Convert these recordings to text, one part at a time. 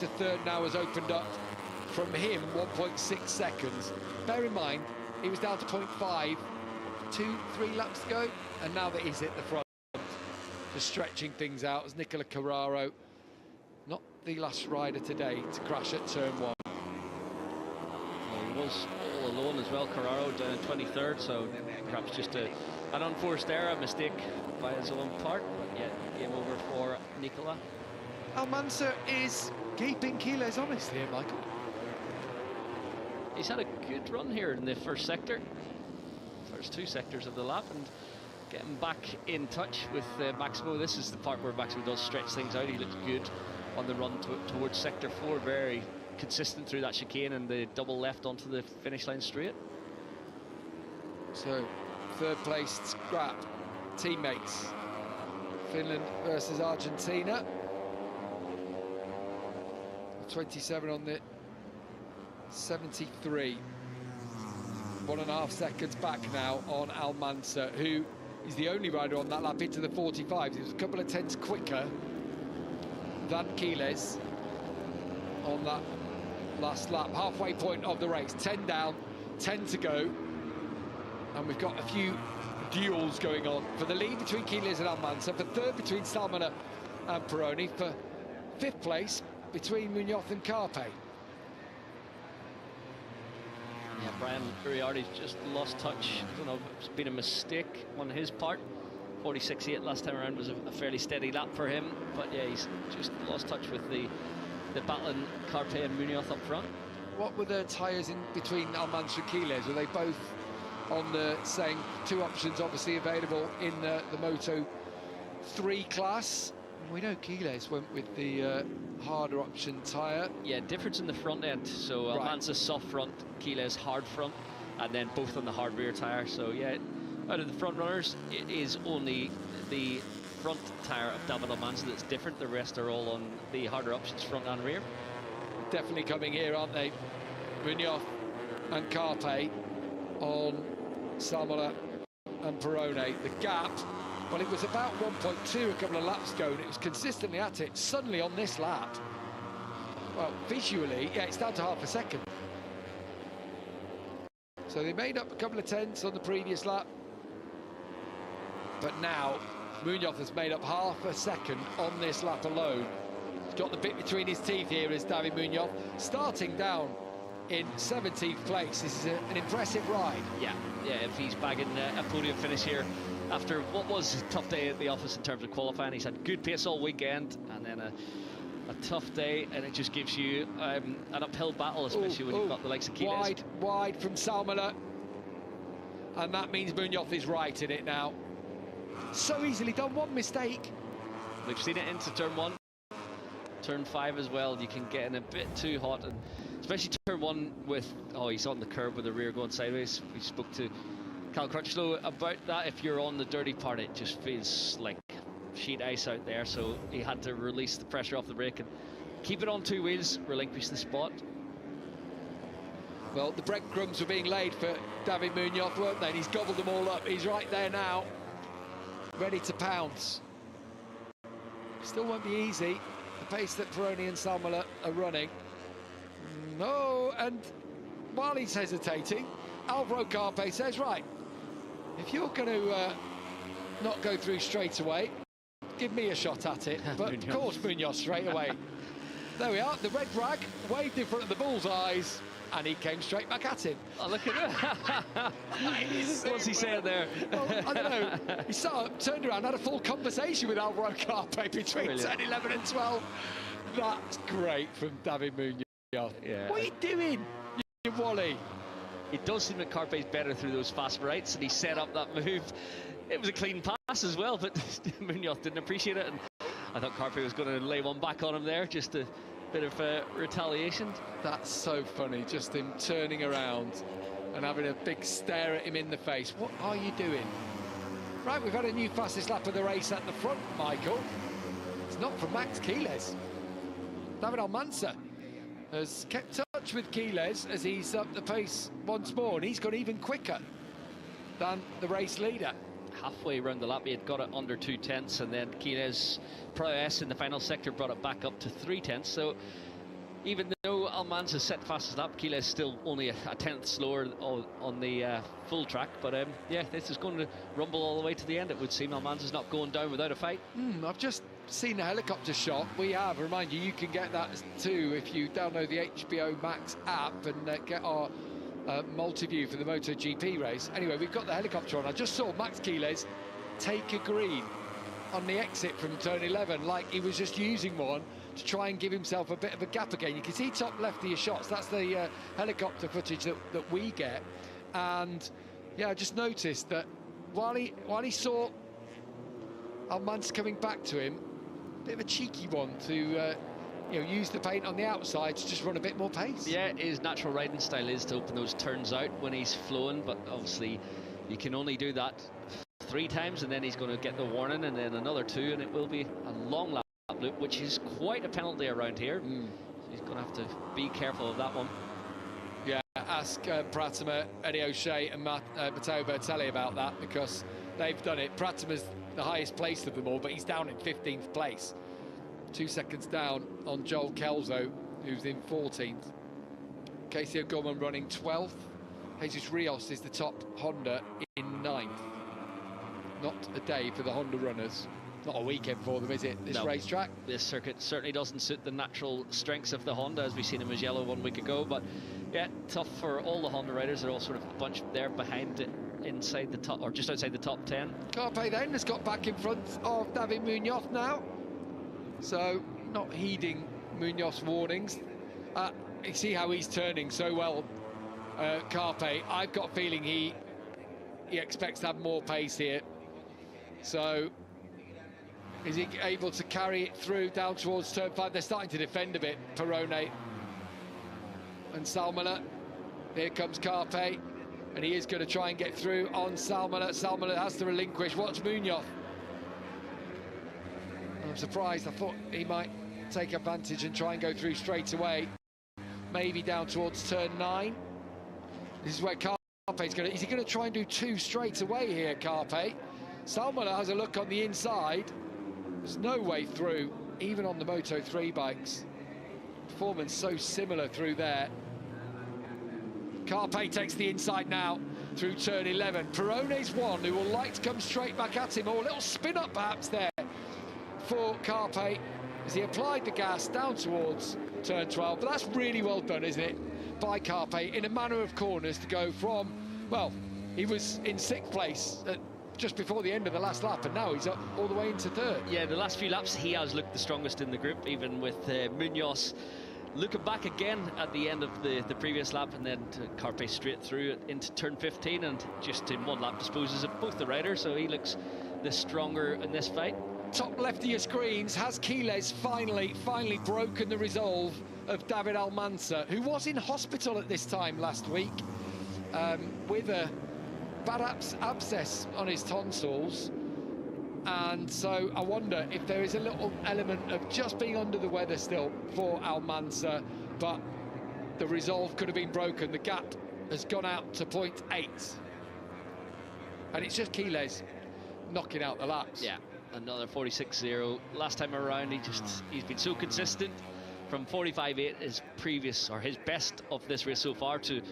The third now has opened up from him 1.6 seconds. Bear in mind, he was down to 0.5, 2-3 laps to go, and now that he's hit the front, just stretching things out as Nicola Carraro, not the last rider today to crash at turn 1. Well, he was all alone as well, Carraro down 23rd, so perhaps just an unforced error, a mistake by his own part, but yeah, game over for Nicola. Almanza is keeping Quiles honest here, Michael. He's had a good run here in the first sector, first 2 sectors of the lap, and getting back in touch with Maximo. This is the part where Maximo does stretch things out. He looks good on the run towards sector 4, very consistent through that chicane and the double left onto the finish line straight. So, third place scrap, teammates. Finland versus Argentina. 27 on the 73. 1.5 seconds back now on Almanza, who is the only rider on that lap into the 45s. He was a couple of tenths quicker than Quiles on that last lap. Halfway point of the race, 10 down, 10 to go. And we've got a few duels going on for the lead between Quiles and Almanza, for third between Salmona and Peroni, for 5th place between Munoz and Carpe. Yeah, Brian Uriarte's just lost touch. I don't know if it's been a mistake on his part. 46.8 last time around was a fairly steady lap for him, but yeah, he's just lost touch with the battling Carpe and Munoz up front. What were the tyres in between Almanza and Quiles? Were they both on the same 2 options obviously available in the MOTO3 class? We know Quiles went with the harder option tyre. Yeah, difference in the front end. So Almanza soft front, Quiles hard front, and then both on the hard rear tyre. So yeah, out of the front runners, it is only the front tyre of David Almanza that's different. The rest are all on the harder options, front and rear. Definitely coming here, aren't they? Munoz and Carpe on Salmona and Peroni. The gap, well, it was about 1.2 a couple of laps ago, and it was consistently at it. Suddenly on this lap, well, visually, yeah, it's down to half a second. So they made up a couple of tenths on the previous lap, but now Munoz has made up half a second on this lap alone. He's got the bit between his teeth here as David Munoz, starting down in 17th place. This is an impressive ride. Yeah, if he's bagging a podium finish here after what was a tough day at the office in terms of qualifying. He's had good pace all weekend, and then a tough day, and it just gives you an uphill battle, especially when you've got the likes of Quiles. Wide from Salmona, and that means Munoz is right in it now. So easily done, one mistake. We've seen it into turn 1, turn 5 as well. You can get in a bit too hot, and especially turn 1 with, he's on the curb with the rear going sideways. We spoke to Cal Crutchlow about that. If you're on the dirty part, it just feels like sheet ice out there, so he had to release the pressure off the brake and keep it on 2 wheels, relinquish the spot. Well, the breadcrumbs were being laid for David Munoz, weren't they? And he's gobbled them all up. He's right there now, ready to pounce. Still won't be easy, the pace that Peroni and Salmona are running. No, and while he's hesitating, Alvaro Carpe says, right, if you're going to not go through straight away, give me a shot at it. But of course Munoz straight away. There we are, the red rag waved in front of the bullseyes, and he came straight back at him. Oh, look at it. What's he saying there? Well, I don't know. He turned around, had a full conversation with Alvaro Carpe between Brilliant. 10, 11 and 12. That's great from David Munoz. Yeah. What are you doing, you Wally? It does seem that Carpe's better through those fast rights, and he set up that move. It was a clean pass as well, but Munoz didn't appreciate it, and I thought Carpe was going to lay one back on him there, just a bit of retaliation. That's so funny, just him turning around and having a big stare at him in the face. What are you doing? Right, we've had a new fastest lap of the race at the front, Michael. It's not from Max Quiles. David Almanza has kept touch with Quiles as he's up the pace once more, and he's gone even quicker than the race leader. Halfway around the lap, he had got it under 2 tenths, and then Quiles' prowess in the final sector brought it back up to 3 tenths. So Even though Almanza's set fastest lap, Keeles still only a tenth slower on the full track. But yeah, this is going to rumble all the way to the end, it would seem. Almanza's not going down without a fight. I've just seen a helicopter shot. We have, remind you, you can get that too if you download the HBO Max app and get our multi-view for the MotoGP race. Anyway, we've got the helicopter on. I just saw Max Keeles take a green on the exit from turn 11, like he was just using one to try and give himself a bit of a gap again. You can see top left of your shots. That's the helicopter footage that we get. And yeah, I just noticed that while he saw Almanza coming back to him, a bit of a cheeky one to use the paint on the outside to just run a bit more pace. Yeah, his natural riding style is to open those turns out when he's flowing, but obviously you can only do that 3 times, and then he's going to get the warning, and then another 2, and it will be a long lap loop, which is quite a penalty around here. So he's going to have to be careful of that one. Yeah, ask Pratama, Eddie O'Shea and Matteo Bertelli about that, because they've done it. Pratama's the highest placed of them all, but he's down in 15th place. 2 seconds down on Joel Kelso, who's in 14th. Casey O'Gorman running 12th. Jesus Rios is the top Honda in 9th. Not a day for the Honda runners. Not a weekend for them, is it, this racetrack? This circuit certainly doesn't suit the natural strengths of the Honda, as we seen in Mugello 1 week ago. But yeah, tough for all the Honda riders. They're all sort of bunched there behind it, inside the top, or just outside the top 10. Carpe then has got back in front of David Munoz now. So, not heeding Munoz's warnings. You see how he's turning so well, Carpe. I've got a feeling he expects to have more pace here. So, is he able to carry it through down towards turn 5? They're starting to defend a bit, Perrone and Salmela. Here comes Carpe, and he is going to try and get through on Salmela. Salmela has to relinquish. Watch Munoz. I'm surprised. I thought he might take advantage and try and go through straight away. Maybe down towards turn 9. This is where Carpe's going to... Is he going to try and do 2 straight away here, Carpe? Salmela has a look on the inside. There's no way through, even on the Moto3 bikes. Performance so similar through there. Carpe takes the inside now through turn 11. Perrone's one who will like to come straight back at him, or a little spin up perhaps there for Carpe as he applied the gas down towards turn 12. But that's really well done, isn't it, by Carpe in a manner of corners to go from, well, he was in 6th place just before the end of the last lap, and now he's up all the way into 3rd. Yeah, the last few laps he has looked the strongest in the group, even with Munoz looking back again at the end of the previous lap, and then Carpe straight through into turn 15 and just in 1 lap disposes of both the riders, so he looks the stronger in this fight. Top left of your screens, has Keeles finally broken the resolve of David Almanza, who was in hospital at this time last week with a bad abscess on his tonsils, and so I wonder if there is a little element of just being under the weather still for Almanza, but the resolve could have been broken. The gap has gone out to 0.8, and it's just Keeles knocking out the laps. Yeah, another 46.0. Last time around, he's been so consistent from 45.8, his best of this race so far, to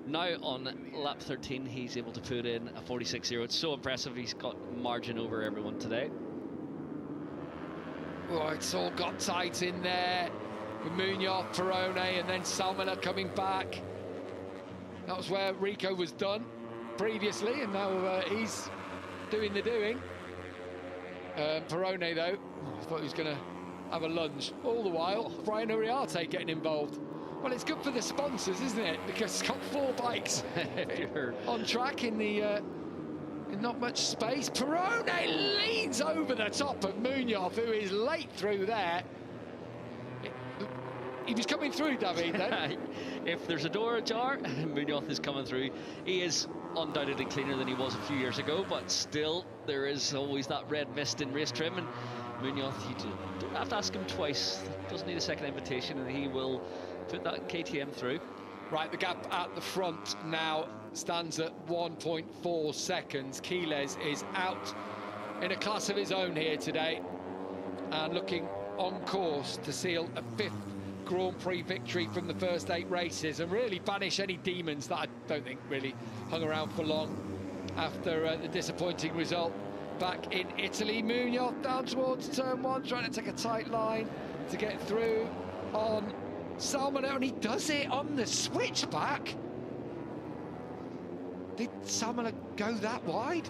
now on lap 13 he's able to put in a 46.0. It's so impressive. He's got margin over everyone today. Oh, it's all got tight in there with Munoz, Perrone, and then Salmela coming back. That was where Rico was done previously, and now he's doing the doing. Perrone, though, I thought he was going to have a lunge. All the while, Brian Uriarte getting involved. Well, it's good for the sponsors, isn't it? Because it's got 4 bikes on track in not much space. Perrone leans over the top of Munoz, who is late through there. He was coming through, David, then. If there's a door ajar, Munoz is coming through. He is undoubtedly cleaner than he was a few years ago, but still, there is always that red mist in race trim, and Munoz, you don't have to ask him twice. Doesn't need a second invitation, and he will put that KTM through. Right, the gap at the front now stands at 1.4 seconds. Keeles is out in a class of his own here today, and looking on course to seal a 5th Grand Prix victory from the first 8 races and really banish any demons that I don't think really hung around for long after the disappointing result back in Italy. Munoz down towards turn 1, trying to take a tight line to get through on Salmon, and he does it on the switchback. Did Salmon go that wide?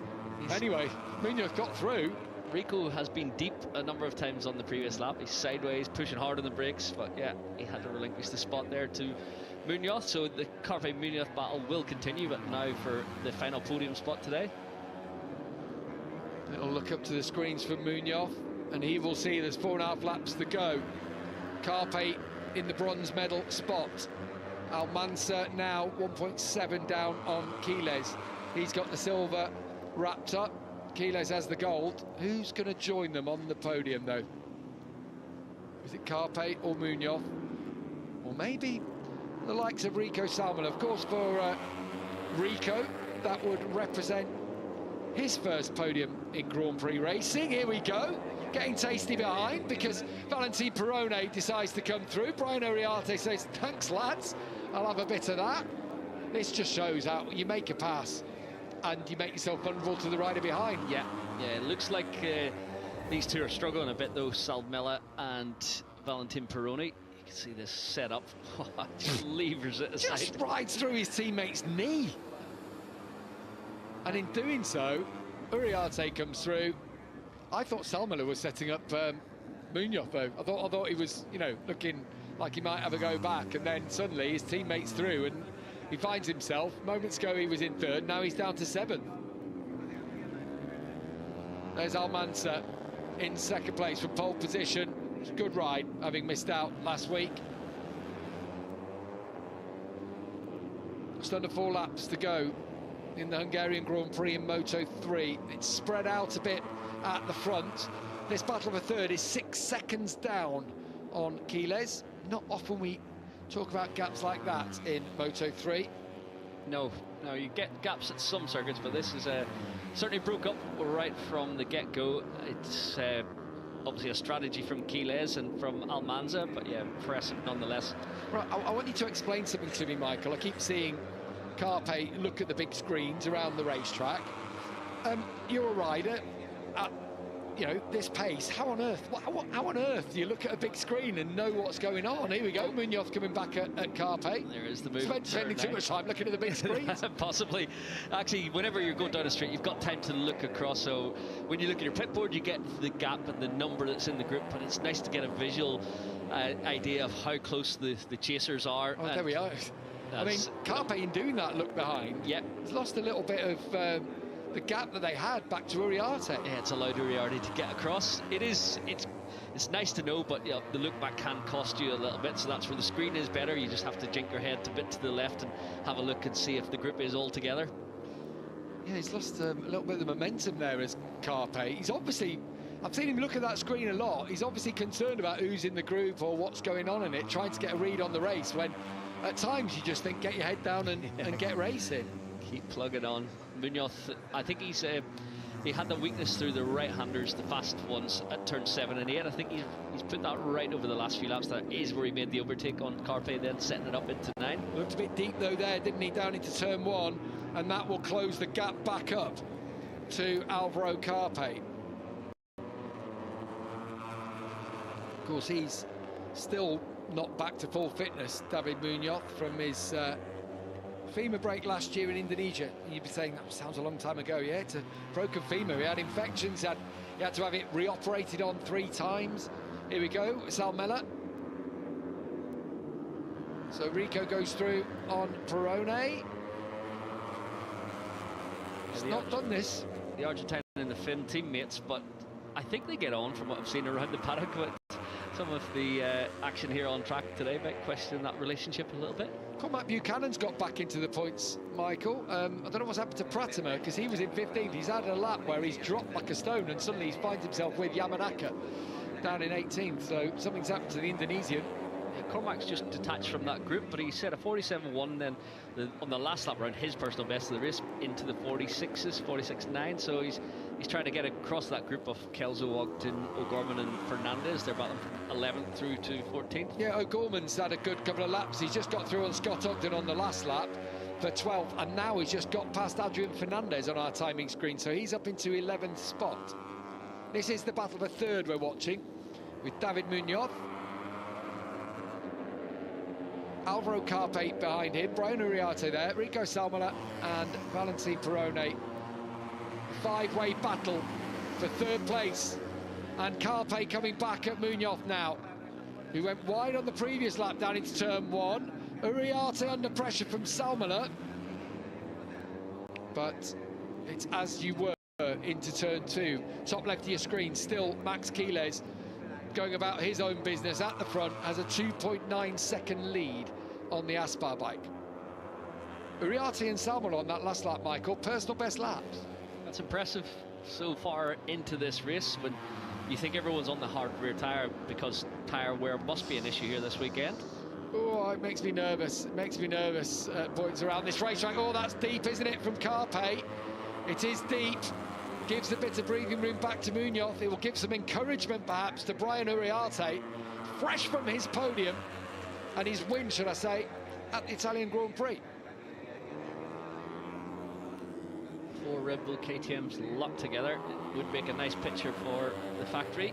Anyway, Munoz got through. Rico has been deep a number of times on the previous lap. He's sideways, pushing hard on the brakes, but yeah, he had to relinquish the spot there to Munoz. So the Carpe Munoz battle will continue, but now for the final podium spot today. Little look up to the screens for Munoz, and he will see there's 4.5 laps to go. Carpe in the bronze medal spot. Almanza now 1.7 down on Quiles. He's got the silver wrapped up. Quiles has the gold. Who's going to join them on the podium, though? Is it Carpe or Munoz? Or maybe the likes of Rico Salmon. Of course, for Rico, that would represent his first podium in Grand Prix racing. Here we go. Getting tasty behind because Valentin Perrone decides to come through. Brian Uriarte says, thanks, lads. I'll have a bit of that. This just shows how you make a pass and you make yourself vulnerable to the rider behind. Yeah, it looks like these two are struggling a bit though, Salmela and Valentin Perrone. You can see this setup. Just levers it aside. Just rides through his teammate's knee. And in doing so, Uriarte comes through. I thought Salmela was setting up Munoz though. I thought he was, you know, looking like he might have a go back, and then suddenly his teammate's through and he finds himself. Moments ago he was in 3rd, now he's down to 7th. There's Almanza in 2nd place from pole position. It's a good ride, having missed out last week. Just under 4 laps to go in the Hungarian Grand Prix in Moto3. It's spread out a bit at the front. This battle of a 3rd is 6 seconds down on Quiles. Not often we talk about gaps like that in Moto3. No, you get gaps at some circuits, but this is certainly broke up right from the get-go. It's obviously a strategy from Quiles and from Almanza, but yeah, impressive nonetheless. Right, I want you to explain something to me, Michael. I keep seeing Carpe look at the big screens around the racetrack. You're a rider at, you know, this pace. How on earth do you look at a big screen and know what's going on? Here we go, Munoz coming back at Carpe. There is the move. Spending too much time looking at the big screens. Possibly. Actually, whenever you're going down a street, you've got time to look across. So when you look at your pit board, you get the gap and the number that's in the group, but it's nice to get a visual idea of how close the chasers are. Oh, there we are. I mean, Carpe in doing that look behind, has lost a little bit of the gap that they had back to Uriarte. Yeah, it's allowed Uriarte to get across. It's nice to know, but you know, the look back can cost you a little bit, so that's where the screen is better. You just have to jink your head a bit to the left and have a look and see if the group is all together. Yeah, he's lost a little bit of the momentum there as Carpe. He's obviously, I've seen him look at that screen a lot. He's obviously concerned about who's in the group or what's going on in it, trying to get a read on the race, when at times you just think, get your head down and get racing. Keep plugging on. Munoz, I think he had the weakness through the right-handers, the fast ones at turn 7 and 8. I think he's put that right over the last few laps. That is where he made the overtake on Carpe, then setting it up into 9. Looked a bit deep though there, didn't he, down into turn 1, and that will close the gap back up to Alvaro Carpe. Of course, he's still not back to full fitness, David Munoz, from his femur break last year in Indonesia. You'd be saying that sounds a long time ago. Yeah, it's a broken femur. He had infections, he had to have it reoperated on 3 times. Here we go, Salmela. So Rico goes through on Perrone. He's not done this. The Argentine and the Finn teammates, but I think they get on from what I've seen around the paddock. But some of the action here on track today might question that relationship a little bit. Cormac Buchanan's got back into the points, Michael. I don't know what's happened to Pratama, because he was in 15th. He's had a lap where he's dropped like a stone, and suddenly he finds himself with Yamanaka down in 18th. So something's happened to the Indonesian. Yeah, Cormac's just detached from that group, but he set a 47.1 then on the last lap round, his personal best of the race, into the 46s, 46.9. So he's trying to get across that group of Kelso, Ogden, O'Gorman and Fernandez. They're battling from 11th through to 14th. Yeah, O'Gorman's had a good couple of laps. He's just got through on Scott Ogden on the last lap for 12th, and now he's just got past Adrian Fernandez on our timing screen, so he's up into 11th spot. This is the battle for third we're watching, with David Munoz, Alvaro Carpe behind him, Brian Uriarte there, Rico Salmola and Valentin Perrone. Five-way battle for third place, and Carpe coming back at Munoz now, who went wide on the previous lap down into turn 1. Uriarte under pressure from Salmola, but it's as you were into turn 2. Top left of your screen, still Max Quiles going about his own business at the front, has a 2.9 second lead on the Aspar bike. Uriarte and Salmola on that last lap, Michael, personal best laps. That's impressive so far into this race, when you think everyone's on the hard rear tyre, because tyre wear must be an issue here this weekend. Oh, it makes me nervous. It makes me nervous at points around this racetrack. Oh, that's deep, isn't it, from Carpe? It is deep. Gives a bit of breathing room back to Munoz. It will give some encouragement, perhaps, to Brian Uriarte, fresh from his podium and his win, should I say, at the Italian Grand Prix. 4 Red Bull KTMs locked together. It would make a nice picture for the factory.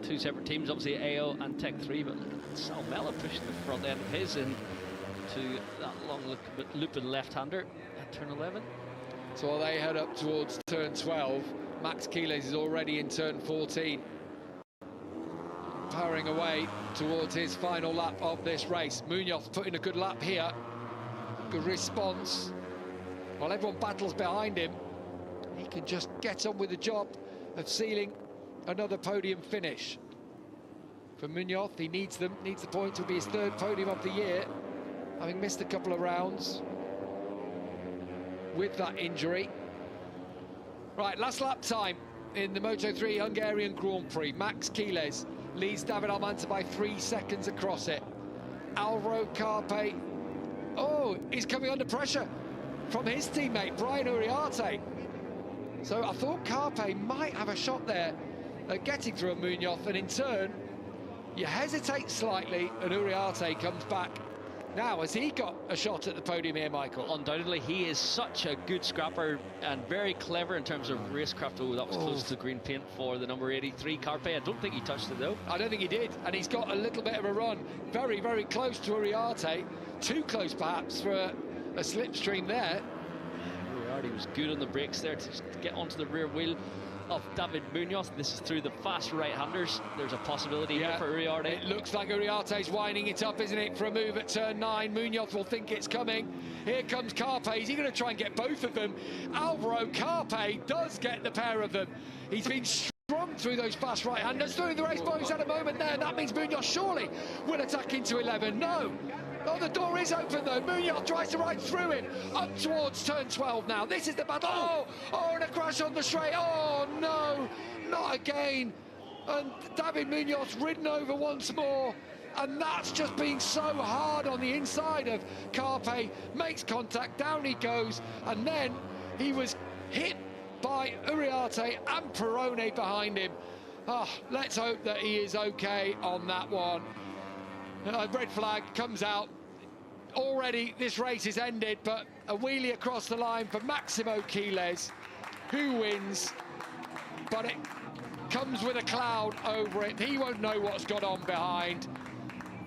2 separate teams, obviously AO and Tech 3, but Salmela pushing the front end of his into that long looping left-hander at turn 11. So while they head up towards turn 12, Max Quiles is already in turn 14, powering away towards his final lap of this race. Munoz putting a good lap here, good response. While everyone battles behind him, he can just get on with the job of sealing another podium finish. For Munoz, he needs them, needs the point to be his 3rd podium of the year, having missed a couple of rounds with that injury. Right, last lap time in the Moto3 Hungarian Grand Prix. Max Quiles leads David Almanza by 3 seconds across it. Alvaro Carpe, oh, he's coming under pressure from his teammate Brian Uriarte. So I thought Carpe might have a shot there at getting through a Munoz, and in turn you hesitate slightly and Uriarte comes back. Now, has he got a shot at the podium here, Michael? Undoubtedly, he is such a good scrapper and very clever in terms of racecraft. Oh, that was close to green paint for the number 83 Carpe. I don't think he touched it though. I don't think he did, and he's got a little bit of a run. Very, very close to Uriarte. Too close, perhaps, for a slipstream there. Uriarte was good on the brakes there to get onto the rear wheel of David Munoz. This is through the fast right-handers. There's a possibility here for Uriarte. It looks like Uriarte's winding it up, isn't it, for a move at turn 9. Munoz will think it's coming. Here comes Carpe. Is he going to try and get both of them? Alvaro Carpe does get the pair of them. He's been strong through those fast right-handers. Through the race boys at a moment there. That means Munoz surely will attack into 11. No. Oh, the door is open though. Munoz tries to ride through him up towards turn 12 now. This is the battle. Oh, and a crash on the straight. Oh no, not again. And David Munoz ridden over once more, and that's just being so hard on the inside of Carpe. Makes contact, down he goes, and then he was hit by Uriarte and Perrone behind him. Oh, let's hope that he is okay on that one. Red flag comes out. Already this race is ended, but a wheelie across the line for Maximo Quiles, who wins, but it comes with a cloud over it. He won't know what's gone on behind.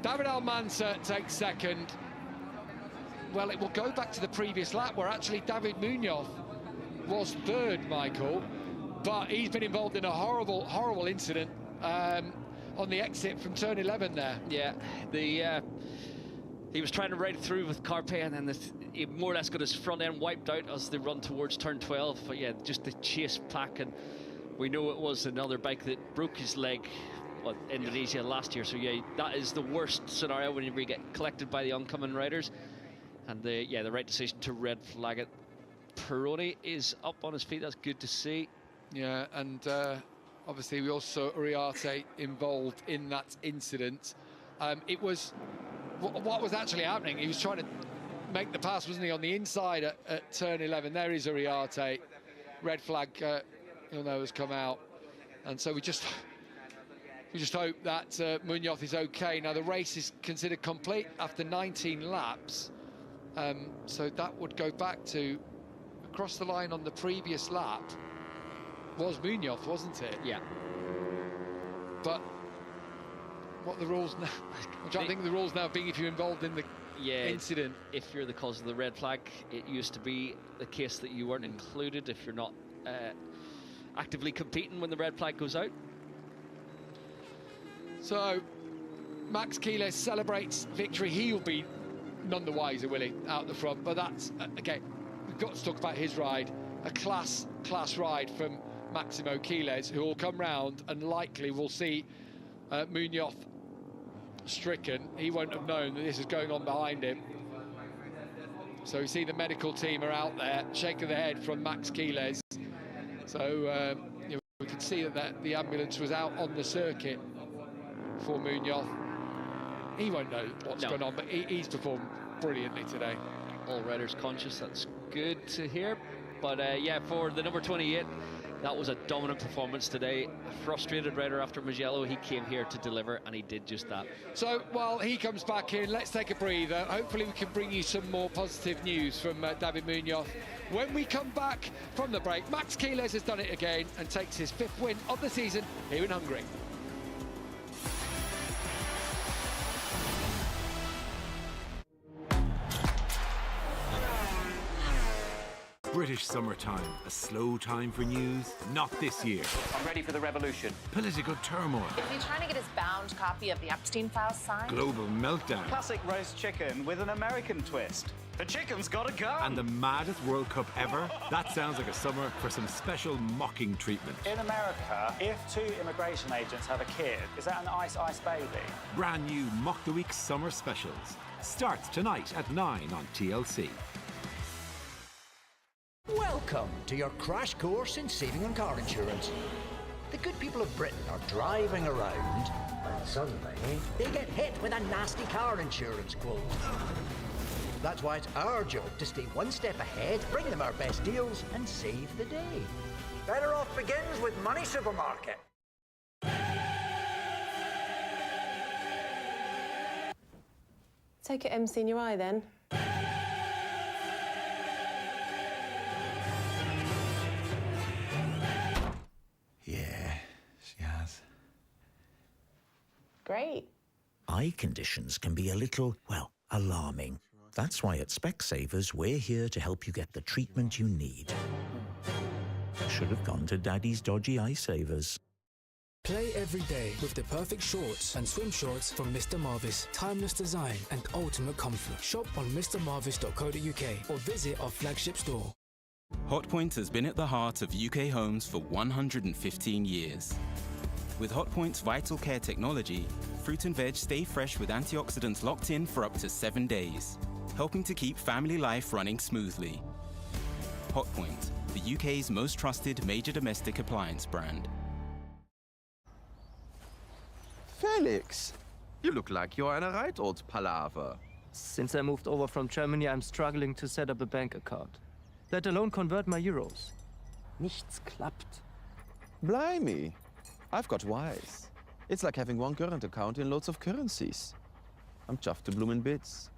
David Almanza takes 2nd. Well, it will go back to the previous lap where actually David Munoz was 3rd, Michael, but he's been involved in a horrible, horrible incident on the exit from turn 11 there. Yeah, he was trying to ride through with Carpe, and then he more or less got his front end wiped out as they run towards turn 12. But yeah, just the chase pack, and we know it was another bike that broke his leg in Indonesia last year. So yeah, that is the worst scenario whenever you get collected by the oncoming riders. And the right decision to red flag it. Perrone is up on his feet. That's good to see. Yeah, and obviously we also saw Uriarte involved in that incident. It was what was actually happening. He was trying to make the pass, wasn't he, on the inside at turn 11. There is Uriarte. Red flag, you'll know, has come out. And so we just hope that Munoz is okay. Now, the race is considered complete after 19 laps. So that would go back to across the line on the previous lap was Munoz, wasn't it? Yeah. But what the rules now? I'm trying to think of the rules now being if you're involved in the incident. If you're the cause of the red flag, it used to be the case that you weren't included if you're not actively competing when the red flag goes out. So Max Quiles celebrates victory. He'll be none the wiser, will he, out the front? But that's, again, we've got to talk about his ride. A class ride from Maximo Quiles, who will come round and likely will see Munoz stricken. He won't have known that this is going on behind him. So we see the medical team are out there, shaking their head from Max Quiles. So you know, we can see that the ambulance was out on the circuit for Munoz. He won't know what's going on, but he's performed brilliantly today. All riders conscious, that's good to hear. But yeah, for the number 28, that was a dominant performance today. A frustrated rider after Mugello, he came here to deliver, and he did just that. So while he comes back in, let's take a breather. Hopefully we can bring you some more positive news from David Munoz. When we come back from the break, Max Quiles has done it again and takes his 5th win of the season here in Hungary. British summertime, a slow time for news? Not this year. I'm ready for the revolution. Political turmoil. Is he trying to get his bound copy of the Epstein files signed? Global meltdown. Classic roast chicken with an American twist. The chicken's got a gun! And the maddest World Cup ever? That sounds like a summer for some special mocking treatment. In America, if 2 immigration agents have a kid, is that an ice baby? Brand new Mock the Week summer specials. Starts tonight at 9 on TLC. Welcome to your crash course in saving on car insurance. The good people of Britain are driving around and suddenly they get hit with a nasty car insurance quote. That's why it's our job to stay one step ahead, bring them our best deals and save the day. Better Off begins with Money Supermarket. Take it MC in your eye then. Great. Eye conditions can be a little, well, alarming. That's why at Specsavers, we're here to help you get the treatment you need. Should have gone to Daddy's dodgy eye savers. Play every day with the perfect shorts and swim shorts from Mr. Marvis. Timeless design and ultimate comfort. Shop on mrmarvis.co.uk or visit our flagship store. Hotpoint has been at the heart of UK homes for 115 years. With Hotpoint's Vital Care technology, fruit and veg stay fresh with antioxidants locked in for up to 7 days, helping to keep family life running smoothly. Hotpoint, the UK's most trusted major domestic appliance brand. Felix, you look like you're in a right old palaver. Since I moved over from Germany, I'm struggling to set up a bank account, let alone convert my euros. Nichts klappt. Blimey. I've got Wise. It's like having one current account in loads of currencies. I'm chuffed to bloomin' bits.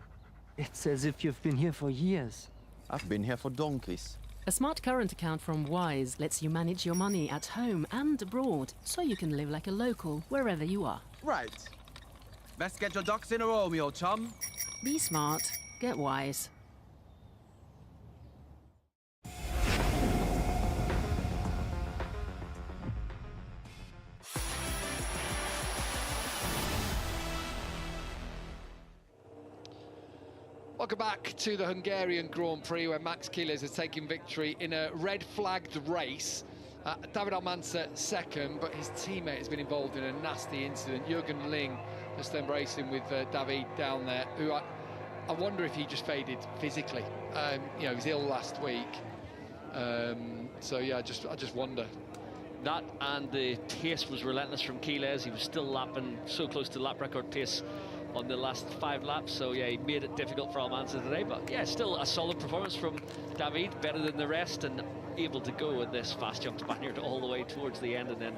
It's as if you've been here for years. I've been here for donkeys. A smart current account from Wise lets you manage your money at home and abroad, so you can live like a local wherever you are. Right. Best get your ducks in a row, me old chum. Be smart. Get Wise. Welcome back to the Hungarian Grand Prix, where Max Quiles has taken victory in a red-flagged race. David Almanza second, but his teammate has been involved in a nasty incident. Jürgen Ling just embracing with David down there, who I wonder if he just faded physically. You know, he was ill last week. So yeah, I just wonder. That and the pace was relentless from Quiles. He was still lapping so close to lap record pace on the last 5 laps. So yeah, he made it difficult for Almanza today, but yeah, still a solid performance from David, better than the rest, and able to go with this fast jump Spaniard all the way towards the end, and then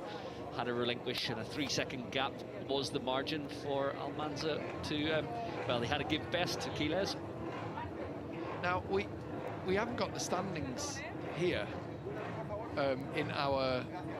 had to relinquish, and a 3-second gap was the margin for Almanza to, well, they had to give best to Quiles. Now, we haven't got the standings here in our